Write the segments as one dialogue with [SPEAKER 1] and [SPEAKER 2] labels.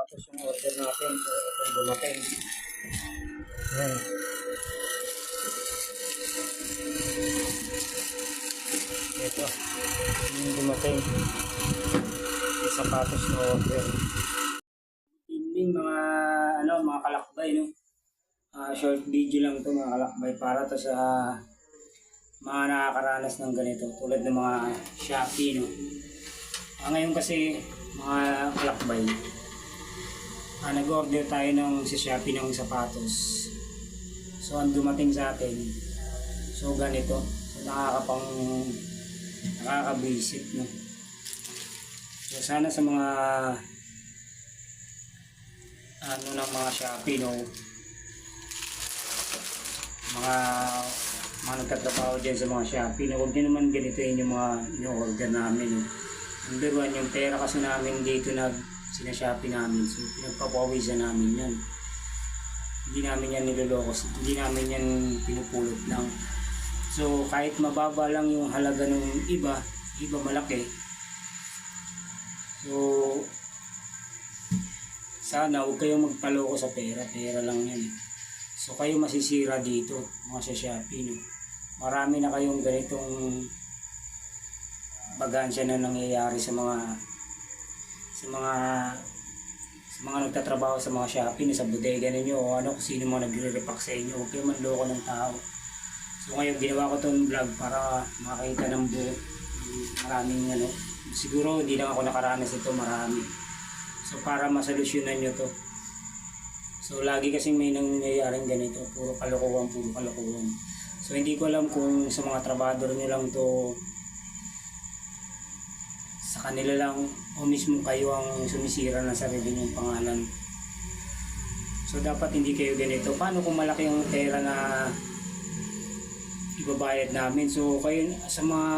[SPEAKER 1] sapatos yung order natin. So, ito yung dumating. Ayan. Ito. Yung dumating. Yung sapatos na order. Evening mga kalakbay, no? Short video lang to mga kalakbay para to sa mga nakakaranas ng ganito. Tulad ng mga Shopee, no? Ngayon kasi mga kalakbay, nag-order tayo sa Shopee ng sapatos. So ang dumating sa atin, so ganito. So nakakabwisit, no? So sana sa mga ng mga Shopee, no, mga nagtatrabaho dyan sa mga Shopee, no, huwag nyo naman ganitoin yung mga ino-order namin, no. Number one, yung pera kasi namin dito sinashopee namin, so pinagpapawisan namin yan. Hindi namin yan niloloko, hindi namin yan pinupulot lang. So kahit mababa lang yung halaga ng iba malaki. So sana huwag kayong magpaloko sa pera lang yan. So kayo masisira dito mga sa Shopee, no? Marami na kayong ganitong bagansya na nangyayari sa mga nagtatrabaho sa mga Shopee, sa bodega ninyo o kung sino mga nagre-repack sa inyo. Huwag kayong manloko ng tao. So ngayon ginawa ko itong vlog para makita ng buo. Maraming siguro hindi lang ako nakaranas ito, marami. So para masolusyonan nyo to. So lagi kasing may nangyayaring ganito, puro kalokohan. So hindi ko alam kung sa mga trabador nyo lang to, sa kanila lang o mismo kayo ang sumisira ng sarili nyong pangalan. So dapat hindi kayo ganito. Paano kung malaki ang pera na ibabayad namin? So kayo sa mga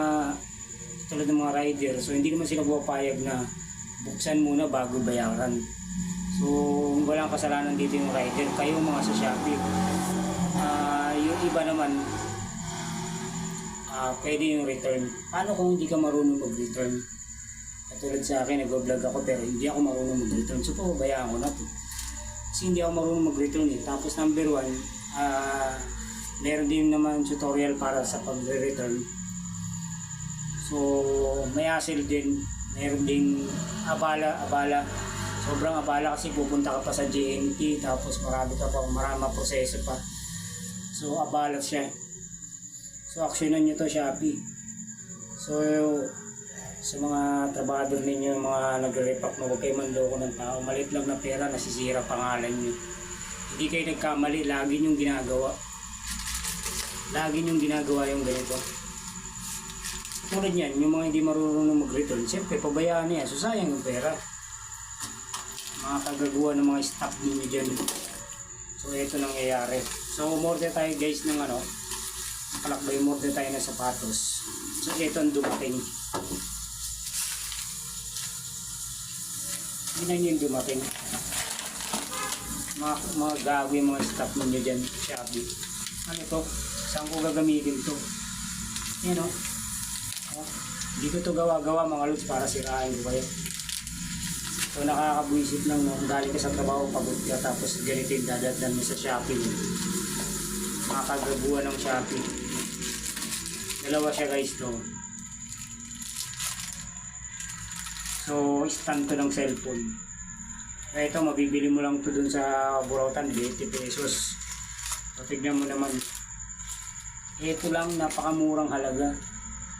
[SPEAKER 1] tulad ng mga rider, so hindi naman sila pupayag na buksan muna bago bayaran. So walang kasalanan dito yung rider, kayo mga sa Shopee. Yung iba naman pwede yung return. Paano kung hindi ka marunong mag-return? Katulad sa akin, nag-vlog ako pero hindi ako marunong mag-return. So pabayaan ko na to. Kasi hindi ako marunong mag-return eh. Tapos number one, meron din naman tutorial para sa pag-return. So may hassle din. Meron din abala. Sobrang abala kasi pupunta ka pa sa JNT, tapos marami proseso pa. So abala siya. So actionan nyo to Shopee. So sa mga trabador ninyo, mga nagre-repack, huwag kayo manloko ng tao. Malit lang na pera, nasisira pangalan nyo. Hindi kayo nagkamali, lagi nyong ginagawa. Lagi nyong ginagawa yung ganito. Tulad yan, yung mga hindi marunong mag-return, siyempre pabayaan niya, so sayang yung pera. Mga kagagawa ng mga staff ninyo dyan. So ito nangyayari. So umorder tayo guys ng kalakbay, umorder tayo ng sapatos. So ito ang dumating. Hindi na yung dumating. Mga gagawin, mga staff ninyo dyan, Shopee. Ano to? Saan ko gagamitin to? Yan o. Hindi ko to gawa mga lods para sirain ko kayo. So nakakabwisit lang, no? Galing ka sa trabaho, pagod ka, tapos ganito yung dadatnan mo sa Shopee. Mga kagaguhan ng Shopee. Dalawa siya guys to. So stand to ng cellphone. Ito mabibili mo lang to dun sa Burautan, 20 pesos. So tignan mo naman. Ito lang, napakamurang halaga.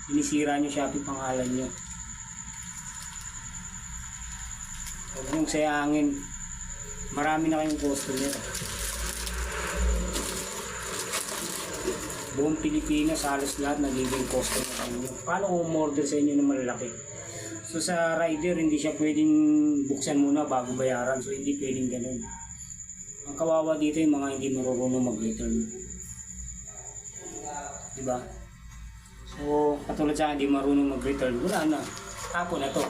[SPEAKER 1] Sinisira nyo Shopee pangalan nyo. Huwag nyong sayangin. Marami na kayong customer. Buong Pilipinas, halos lahat nagiging customer kayo. Paano kung umorder sa inyo ng malalaki? So sa rider, hindi siya pwedeng buksan muna bago bayaran. So hindi pwedeng ganun. Ang kawawa dito yung mga hindi marunong mag-return. Diba? So katulad sa hindi marunong mag-return, wala na. Tapo na to.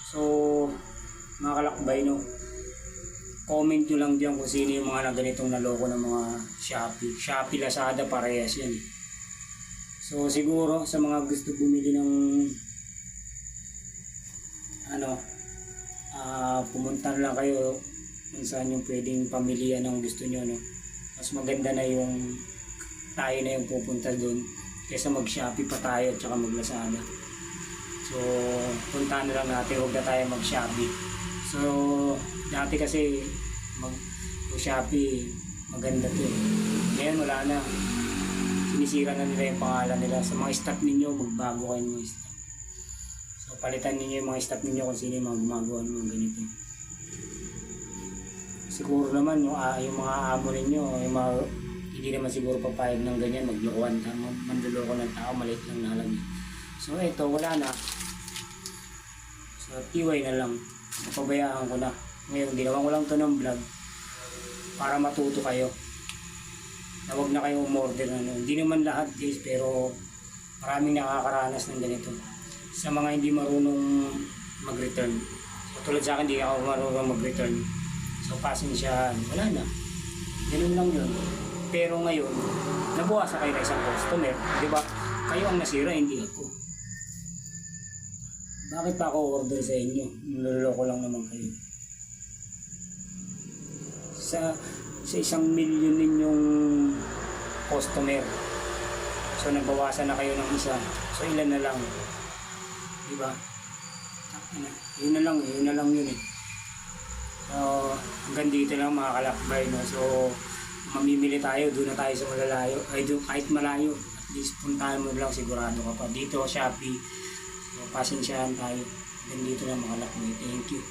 [SPEAKER 1] So mga kalakbay, no, comment nyo lang dyan kung sino yung mga ganitong naloko ng mga Shopee, Lazada, parehas yan. So siguro sa mga gusto bumili ng pumunta na lang kayo kung saan yung pwedeng pamilya ng gusto nyo, no? Mas maganda na yung tayo na yung pupunta doon kaysa mag-Shopee pa tayo at saka mag-Lazada. So, puntahan na lang natin, huwag na tayo mag-Shopee. So, dati kasi mag-Shopee, maganda to eh. Ngayon wala na. Sinisira na nila yung pangalan nila. Sa mga staff ninyo, magbago kayo ng mga staff. So, palitan ninyo yung mga staff ninyo kung sino yung mga gumagawa ng mga ganito. Siguro naman yung mga amo ninyo, yung mga, hindi naman siguro papayag ng ganyan, maglokohan, manduloko ng tao, maliit lang nalagay. So ito, wala na. So tiway na lang, napabayaan ko na. Ngayon, ginawa ko lang to ng vlog para matuto kayo. Na huwag na kayo umorder na. Hindi naman lahat guys, pero maraming nakakaranas ng ganito. Sa mga hindi marunong mag-return. So, tulad sa akin, hindi ako marunong mag-return. So pasensyahan, wala na. Ganun lang yun. Pero ngayon, nabuwasan kayo ng isang customer. Di ba? Kayo ang nasira, hindi ako. Bakit pa ako order sa inyo? Niloloko lang naman kayo. Sa 1 milyon ninyong customer. So nabawasan na kayo ng isa. So ilan na lang? Di ba? Yun na lang yun eh. So, hanggang dito lang mga kalakbay, no? So, mamimili tayo, doon na tayo sa malalayo, ay doon kahit malayo, at least puntahan mo lang, sigurado ka pa. Dito, Shopee, so, pasensyahan tayo. Hanggang dito lang mga kalakbay. Thank you.